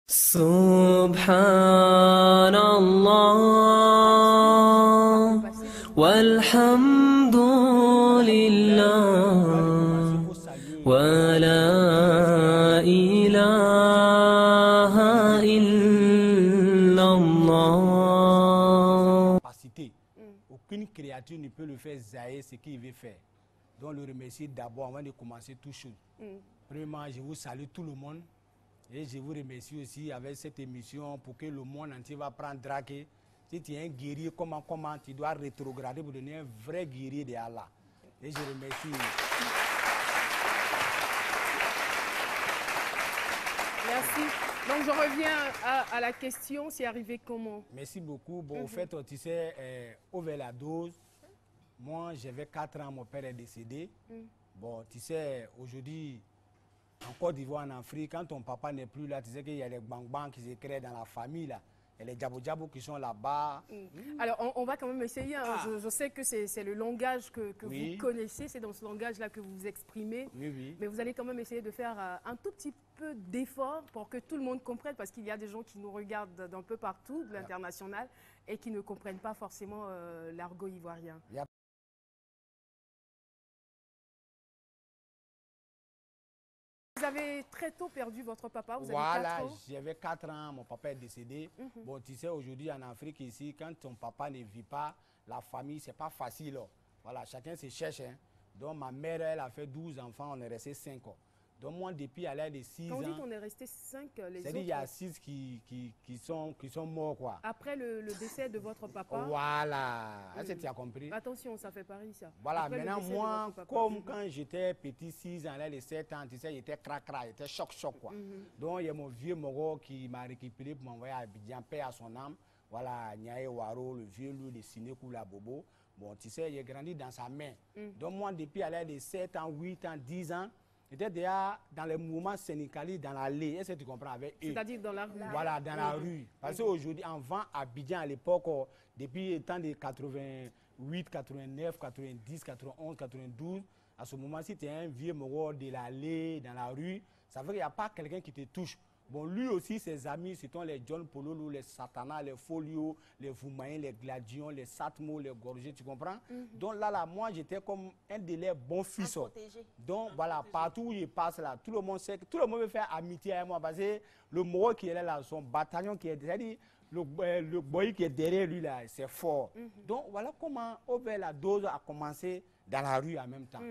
Subhanallah walhamdulillah wa la ilaha illallah. Aucune créature ne peut le faire zaïr ce qu'il veut faire. Donc le remercier d'abord avant de commencer toute chose. Premièrement, je vous salue tout le monde. Et je vous remercie aussi avec cette émission pour que le monde entier va prendre draguer. Si tu es un guerrier, comment tu dois rétrograder pour devenir un vrai guerrier de Allah. Et je remercie. Merci. Donc je reviens à la question, c'est arrivé comment? Merci beaucoup. Bon, au fait, tu sais, over la dose, moi j'avais 4 ans, mon père est décédé. Bon, tu sais, aujourd'hui, en Côte d'Ivoire, en Afrique, quand ton papa n'est plus là, tu sais qu'il y a les bang-bang qui se créent dans la famille, là. Et les djabo-djabo qui sont là-bas. Alors, on va quand même essayer. Hein. Je sais que c'est le langage que vous connaissez, c'est dans ce langage-là que vous vous exprimez. Mais vous allez quand même essayer de faire un tout petit peu d'effort pour que tout le monde comprenne, parce qu'il y a des gens qui nous regardent d'un peu partout, de l'international, et qui ne comprennent pas forcément l'argot ivoirien. Vous avez très tôt perdu votre papa, vous avez 4 ans. J'avais 4 ans, mon papa est décédé. Bon, tu sais, aujourd'hui en Afrique, ici, quand ton papa ne vit pas, la famille, c'est pas facile. Voilà, chacun se cherche. Hein. Donc, ma mère, elle a fait 12 enfants, on est resté 5 ans. Donc, moi, depuis à l'âge de 6 ans... Quand on dit qu'on est resté 5, les autres... C'est-à-dire qu'il y a 6 qui sont morts, quoi. Après le décès de votre papa... Voilà. Est-ce que tu as compris? Attention, ça fait Paris, ça. Voilà, après maintenant, moi, comme quand j'étais petit, 6 ans, là, les 7 ans, tu sais, j'étais cra-cra, j'étais choc-choc, quoi. Donc, il y a mon vieux Moro qui m'a récupéré pour m'envoyer à Abidjan, paix à son âme. Voilà, Niaye Waro, le vieux, lui, le Sinékou, la Bobo. Bon, tu sais, il a grandi dans sa main. Donc, moi, depuis à l'âge de 7 ans, 8 ans, 10 ans, j'étais déjà dans les mouvements syndicalistes, dans l'allée. Est-ce que tu comprends avec eux? C'est-à-dire dans la rue. Voilà, dans la rue. Parce qu'aujourd'hui, en vent à Abidjan, à l'époque, depuis le temps de 88, 89, 90, 91, 92, à ce moment-ci, tu es un vieux moro de l'allée, dans la rue. Ça veut dire qu'il n'y a pas quelqu'un qui te touche. Bon, lui aussi, ses amis, ce sont les John Pololo, les Satana, les Folio, les Foumaïens, les Gladions, les Satmo, les Gorgés, tu comprends? Donc là, moi, j'étais comme un de leurs bons fils. Donc voilà, partout où il passe là, tout le monde sait que tout le monde veut faire amitié avec moi parce que le mot qui est là, son bataillon qui est derrière, le boy qui est derrière lui là, c'est fort. Donc voilà comment la dose a commencé dans la rue en même temps.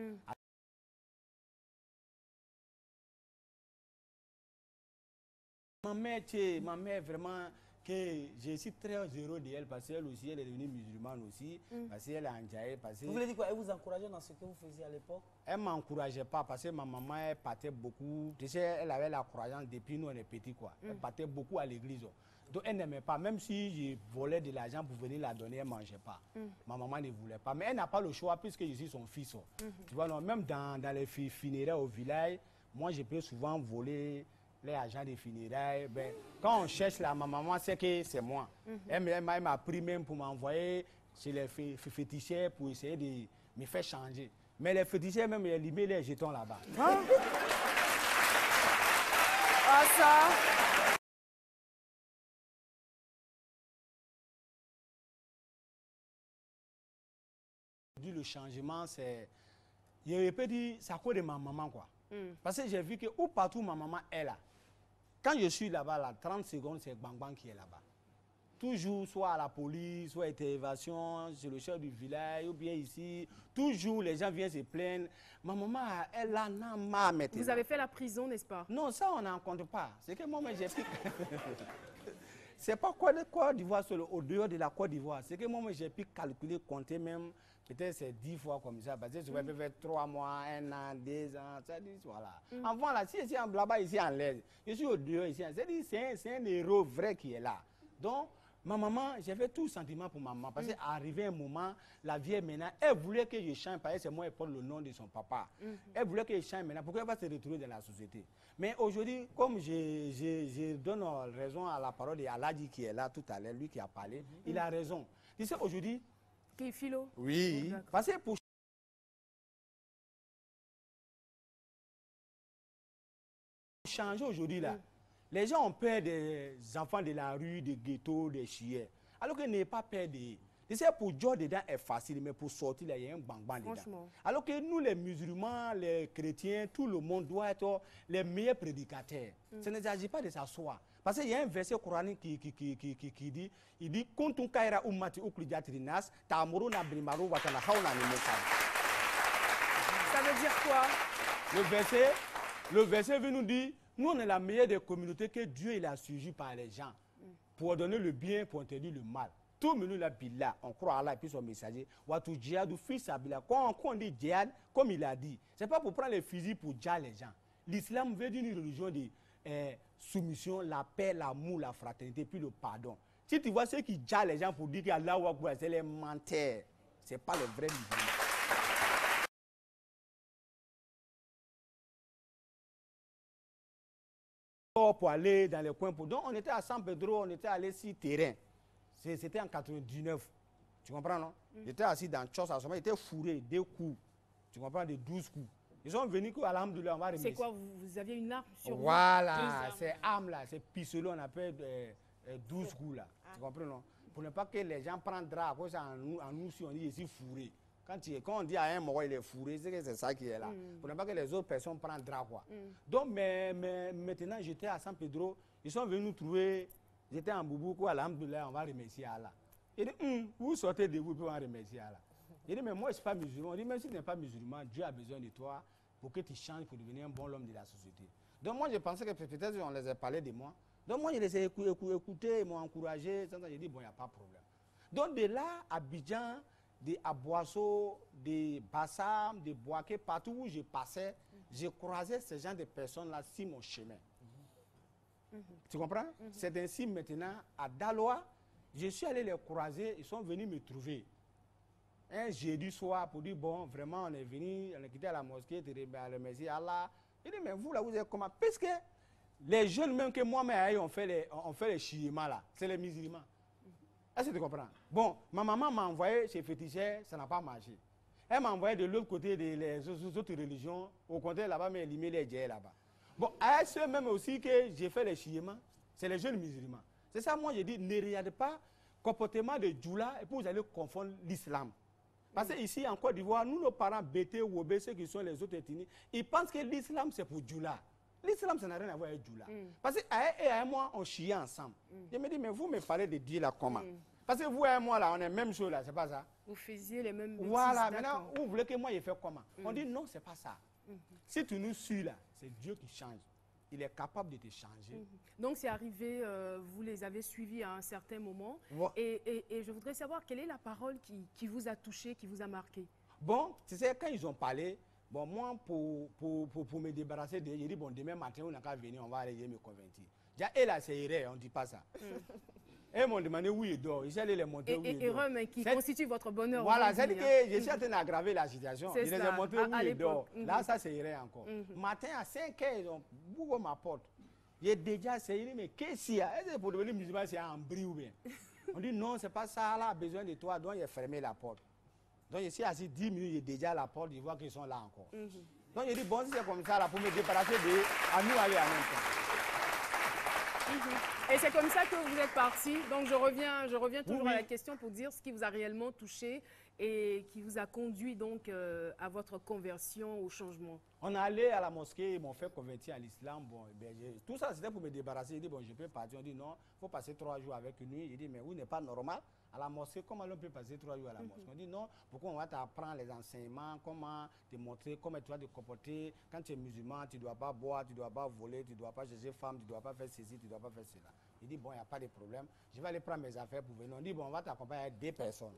Ma mère vraiment, que je suis très heureux d'elle parce qu'elle aussi, elle est devenue musulmane aussi, parce qu'elle a enjaillé. Vous voulez dire quoi? Elle vous encourageait dans ce que vous faisiez à l'époque? Elle ne m'encourageait pas parce que ma maman, elle partait beaucoup. Tu sais, elle avait la croyance depuis nous, on est petits, quoi. Elle partait beaucoup à l'église. Donc elle n'aimait pas, même si je volais de l'argent pour venir la donner, elle ne mangeait pas. Ma maman ne voulait pas. Mais elle n'a pas le choix puisque je suis son fils. Tu vois, non, même dans les funérailles au village, moi, je peux souvent voler les agents de funérailles. Ben, quand on cherche là, ma maman sait que c'est moi. Elle m'a pris même pour m'envoyer chez les féticheurs pour essayer de me faire changer. Mais les féticheurs même, ils éliminaient les jetons là-bas. Ah ça. Le changement, c'est... Je peux dire, c'est à cause de ma maman, quoi. Parce que j'ai vu que où partout ma maman est là. Quand je suis là-bas, là, 30 secondes, c'est Bang Bang qui est là-bas. Toujours, soit à la police, soit intervention, c'est le chef du village, ou bien ici. Toujours, les gens viennent se plaindre. Ma maman, elle a marre maintenant. Vous avez fait la prison, n'est-ce pas? Non, ça, on n'en compte pas. C'est que moi, j'ai pu... C'est pas Côte d'Ivoire, au dehors de la Côte d'Ivoire. C'est que moi, j'ai pu calculer, compter même, peut-être c'est 10 fois comme ça. Parce que je vais faire 3 mois, 1 an, 2 ans, ça dit, voilà. Avant, là, si je suis là-bas, ici en l'aise, je suis au dehors, ici, c'est un héros vrai qui est là. Donc, ma maman, j'avais tout le sentiment pour ma maman. Parce qu'arrivé un moment, la vieille maintenant, elle voulait que je change, parce que c'est moi qui porte le nom de son papa. Elle voulait que je change maintenant, pourquoi elle va se retrouver dans la société. Mais aujourd'hui, comme je donne raison à la parole d'Aladji qui est là tout à l'heure, lui qui a parlé, il a raison. Tu sais, aujourd'hui... Qui est philo? Oui, parce que pour changer aujourd'hui là, Les gens ont peur des enfants de la rue, des ghettos, des chiens. Alors qu'ils n'aient pas peur de... Tu sais, pour jouer dedans est facile, mais pour sortir, là, il y a un bang-bang dedans. Alors que nous, les musulmans, les chrétiens, tout le monde doit être les meilleurs prédicateurs. Ça ne s'agit pas de s'asseoir. Parce qu'il y a un verset coranique qui dit, il dit, ça veut dire quoi? Le verset veut nous dire, nous, on est la meilleure des communautés que Dieu il a suivi par les gens pour donner le bien, pour interdire le mal. Tout le monde la billah, on croit à Allah et puis son messager. Watu djihad fils abila. Quand on dit djihad, comme il a dit, c'est pas pour prendre les fusils pour djihad les gens. L'islam veut dire une religion de soumission, la paix, l'amour, la fraternité, puis le pardon. Si tu vois ceux qui djihad les gens pour dire qu'Allah ou Akbar, c'est les menteurs. C'est pas les vrais musulmans. Pour aller dans les coins. Donc on était à San Pedro, on était allé sur terrain. C'était en 99. Tu comprends, non? J'étais assis dans le chos à ce moment, j'étais fourré, 2 coups. Tu comprends, de 12 coups. Ils sont venus qu'Alhamdoulilah, on va remercier. C'est quoi, vous aviez une arme sur vous? Voilà, c'est arme là, c'est pistolet, on appelle 12 coups là. Tu comprends, non? Pour ne pas que les gens prennent drap, à cause en nous, si on dit ici fourré. Quand on dit à un moment il est fourré, c'est que c'est ça qui est là. Pour ne pas que les autres personnes prennent drap, quoi. Donc, mais maintenant, j'étais à San Pedro, ils sont venus nous trouver. J'étais en Boubou, Alhamdoulilah, on va remercier Allah. Il dit, vous sortez de vous pour remercier Allah. Il dit, mais moi, je ne suis pas musulman. Il dit, même si tu n'es pas musulman, Dieu a besoin de toi pour que tu changes, pour devenir un bon homme de la société. Donc moi, je pensais que peut-être on les a parlé de moi. Donc moi, je les ai écoutés, ils m'ont encouragé. J'ai dit, bon, il n'y a pas de problème. Donc de là, à Abidjan, à Boisseau, de Bassam, de Boaké, partout où je passais, j'ai croisé ce genre de personnes-là sur mon chemin. Tu comprends? C'est ainsi maintenant, à Daloa, je suis allé les croiser, ils sont venus me trouver. Un jeudi soir pour dire, bon, vraiment, on est venu, on est quitté à la mosquée, on remercie Allah. Il dit, mais vous, là, vous êtes comment? Parce que les jeunes, même que moi-même, on fait les chiements, là, c'est les musulmans. Est-ce que tu comprends? Bon, ma maman m'a envoyé chez Féticheur, ça n'a pas marché. Elle m'a envoyé de l'autre côté des autres religions, au contraire, là-bas, mais éliminer les djihad là-bas. Bon, à ceux même aussi que j'ai fait les chiements, c'est les jeunes musulmans. C'est ça, moi, j'ai dit, ne regardez pas le comportement de Djoula et puis vous allez confondre l'islam. Parce que ici, en Côte d'Ivoire, nous, nos parents, Bété ou Obé, ceux qui sont les autres ethnies, ils pensent que l'islam, c'est pour Djoula. L'islam, ça n'a rien à voir avec Djoula. Parce qu'elle et moi, on chiait ensemble. Je me dis, mais vous me parlez de Dieu là, comment? Parce que vous et moi, là, on est même chose, là, c'est pas ça? Vous faisiez les mêmes bêtises. Voilà, maintenant, vous voulez que moi, je fasse comment? On dit, non, c'est pas ça. Si tu nous suis là, c'est Dieu qui change. Il est capable de te changer. Donc c'est arrivé, vous les avez suivis à un certain moment. Et je voudrais savoir quelle est la parole qui vous a touché, qui vous a marqué. Bon, tu sais, quand ils ont parlé, bon, moi, pour me débarrasser d'eux, j'ai dit, bon, demain matin, on n'a qu'à venir, on va aller me convertir. Et là, c'est erreur, on ne dit pas ça. Ils m'ont demandé où il dort. Ils allaient les montrer où il dort. Erreur, mais qui constitue votre bonheur. Voilà, c'est-à-dire que je suis en train d'aggraver la situation. Ils les ont montré où il dort. Là, ça, c'est erreur encore. Matin, à 5 h, ils ont ouvert ma porte. J'ai déjà essayé, mais qu'est-ce qu'il y a? Est-ce que pour devenir musulman, c'est un bris ou bien? On dit non, c'est pas ça, là, a besoin de toi. Donc, il a fermé la porte. Donc, je suis assis 10 minutes, j'ai déjà à la porte, je vois qu'ils sont là encore. Donc, je dis, bon, si c'est comme ça, là, pour me débarrasser à nous aller en même temps. Et c'est comme ça que vous êtes parti. Donc je reviens toujours à la question pour dire ce qui vous a réellement touché et qui vous a conduit donc à votre conversion, au changement. On est allé à la mosquée, ils m'ont fait convertir à l'islam. Bon, tout ça c'était pour me débarrasser. J'ai dit, bon, je peux partir. On dit non, il faut passer 3 jours avec une nuit. J'ai dit, mais vous n'êtes pas normal. À la mosquée, comment on peut passer 3 jours à la mosquée? On dit non, pourquoi on va t'apprendre les enseignements, comment te montrer, comment tu dois te comporter. Quand tu es musulman, tu ne dois pas boire, tu ne dois pas voler, tu ne dois pas chercher femme, tu ne dois pas faire ceci, tu ne dois pas faire cela. Il dit, bon, il n'y a pas de problème. Je vais aller prendre mes affaires pour venir. On dit, bon, on va t'accompagner avec 2 personnes.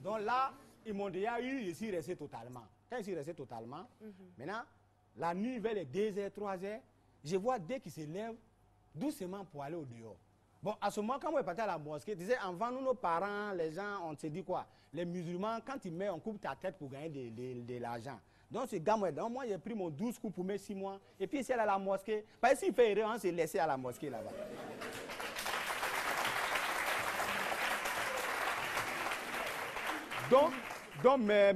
Donc là, ils m'ont déjà eu, je suis resté totalement. Quand je suis resté totalement, maintenant, la nuit vers les 2 h, 3 h, je vois dès qu'ils se lèvent, doucement pour aller au dehors. Bon, à ce moment, quand on est parti à la mosquée, tu sais, avant nous, nos parents, les gens, on se dit quoi? Les musulmans, quand ils mettent, on coupe ta tête pour gagner de l'argent. Donc, ce gars, moi, j'ai pris mon 12 coups pour mes 6 mois. Et puis, ici, à la mosquée, parce que s'il fait erreur, on s'est laissé à la mosquée là-bas. Donc,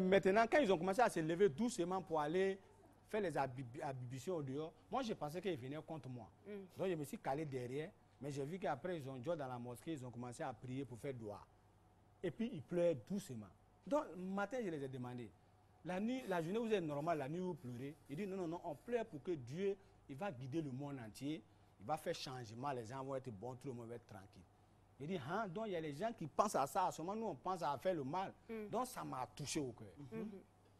maintenant, quand ils ont commencé à se lever doucement pour aller faire les ablutions au dehors. Moi, je pensais qu'ils venaient contre moi. Donc, je me suis calé derrière. Mais j'ai vu qu'après, ils ont joué dans la mosquée, ils ont commencé à prier pour faire doigt. Et puis, ils pleuraient doucement. Donc, le matin, je les ai demandé. La nuit, la journée, vous êtes normal, la nuit, vous pleurez. Ils disent, non, non, non, on pleure pour que Dieu, il va guider le monde entier. Il va faire changement, les gens vont être bons, tout le monde va être tranquille. Il dit, hein, donc il y a les gens qui pensent à ça. À ce moment, nous, on pense à faire le mal. Donc, ça m'a touché au cœur.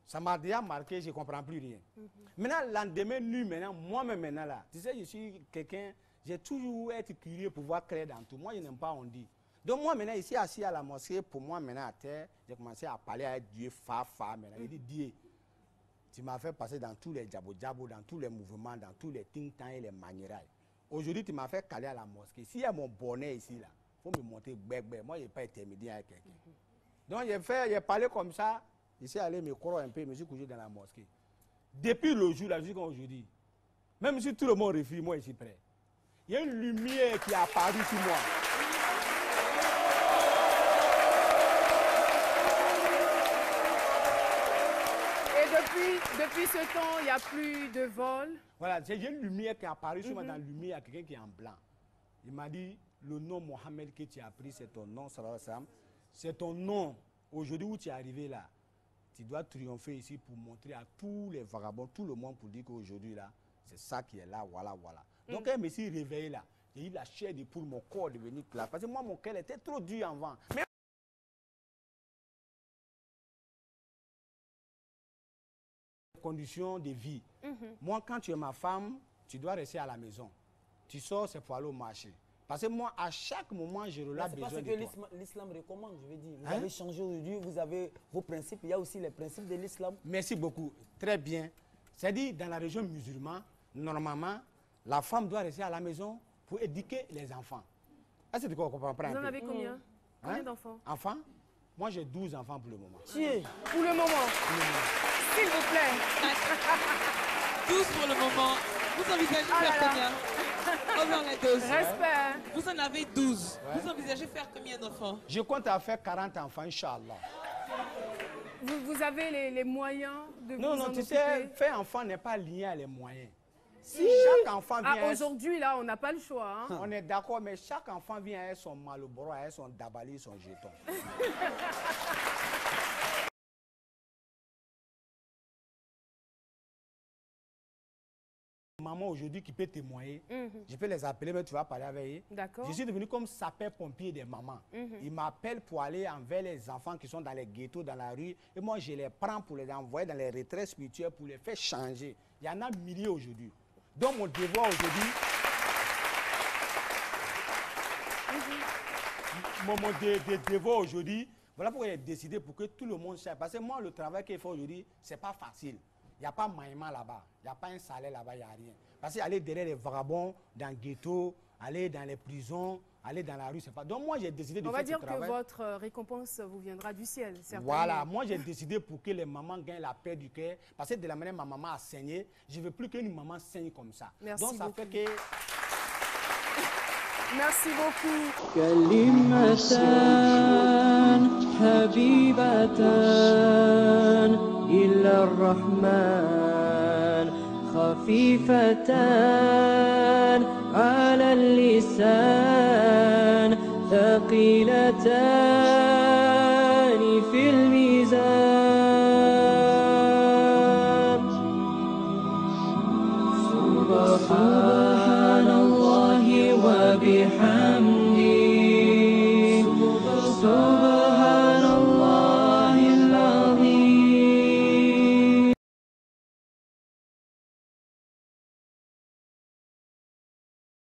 Ça m'a déjà marqué, je ne comprends plus rien. Maintenant, l'endemain, nuit, maintenant, moi-même, maintenant, là, tu sais, je suis quelqu'un, j'ai toujours été curieux pour voir clair dans tout. Moi, je n'aime pas, on dit. Donc, moi, maintenant, ici, assis à la mosquée, pour moi, maintenant, à terre, j'ai commencé à parler avec Dieu, maintenant. Il dit, Dieu, tu m'as fait passer dans tous les djabo-djabo, dans tous les mouvements, dans tous les think-tanks et les manierailles. Aujourd'hui, tu m'as fait caler à la mosquée. S'il y a mon bonnet ici, là, il faut me monter bec-bec. Moi, je n'ai pas intermédiaire avec quelqu'un. Donc, j'ai parlé comme ça. Je suis allé me croire un peu, je me suis couché dans la mosquée. Depuis le jour, là, jusqu'à aujourd'hui, même si tout le monde refuse, moi, je suis prêt. Il y a une lumière qui est apparue sur moi. Depuis ce temps, il n'y a plus de vol. Voilà, j'ai une lumière qui est apparue sur moi. Dans la lumière, il y a quelqu'un qui est en blanc. Il m'a dit, le nom Mohamed que tu as pris, c'est ton nom, c'est ton nom. Aujourd'hui où tu es arrivé là, tu dois triompher ici pour montrer à tous les vagabonds, tout le monde pour dire qu'aujourd'hui là, c'est ça qui est là, voilà, voilà. Donc quand je me suis réveillé là, j'ai eu la chair de poule, mon corps devenu plat. Parce que moi, mon cœur était trop dur avant. Mais conditions de vie. Moi, quand tu es ma femme, tu dois rester à la maison. Tu sors, c'est pour aller au marché. Parce que moi, à chaque moment, je relâche besoin de toi. C'est pas ce que l'islam recommande, je veux dire. Vous avez changé aujourd'hui, vous avez vos principes. Il y a aussi les principes de l'islam. Merci beaucoup. Très bien. C'est-à-dire, dans la région musulmane, normalement, la femme doit rester à la maison pour éduquer les enfants. Est-ce que tu comprends? Vous en avez combien? Combien d'enfants? Enfants? Moi, j'ai 12 enfants pour le moment. Pour le moment. S'il vous plaît. 12 pour le moment. Vous envisagez faire combien? Over les 12. Respect. Vous en avez 12. Vous envisagez faire combien d'enfants? Je compte à faire 40 enfants, Inch'Allah. Vous avez les moyens de vous en occuper? Non, tu sais, faire enfant n'est pas lié à les moyens. Si chaque enfant vient... Aujourd'hui, là, on n'a pas le choix. Hein? On est d'accord, mais chaque enfant vient avec son malboro, avec son dabali, son jeton. Maman aujourd'hui qui peut témoigner, je peux les appeler, mais tu vas parler avec eux. D'accord. Je suis devenu comme sapeur-pompier des mamans. Ils m'appellent pour aller envers les enfants qui sont dans les ghettos, dans la rue. Et moi, je les prends pour les envoyer dans les retraites spirituelles, pour les faire changer. Il y en a milliers aujourd'hui. Donc mon devoir aujourd'hui, mon devoir aujourd'hui, voilà pourquoi j'ai décidé pour que tout le monde sache. Parce que moi, le travail qu'il faut aujourd'hui, ce n'est pas facile. Il n'y a pas maïma là-bas, il n'y a pas un salaire là-bas, il n'y a rien. Parce qu'aller derrière les vagabonds, dans le ghetto, aller dans les prisons, aller dans la rue, c'est pas... Donc moi, j'ai décidé de faire ce travail. On va dire que votre récompense vous viendra du ciel, certainement. Voilà, moi j'ai décidé pour que les mamans gagnent la paix du cœur. Parce que de la manière ma maman a saigné, je ne veux plus qu'une maman saigne comme ça. Merci donc ça beaucoup. fait que... Merci beaucoup. إلى الرحمن خفيفتان على اللسان ثقيلتان في الميزان سبحان الله وبحمده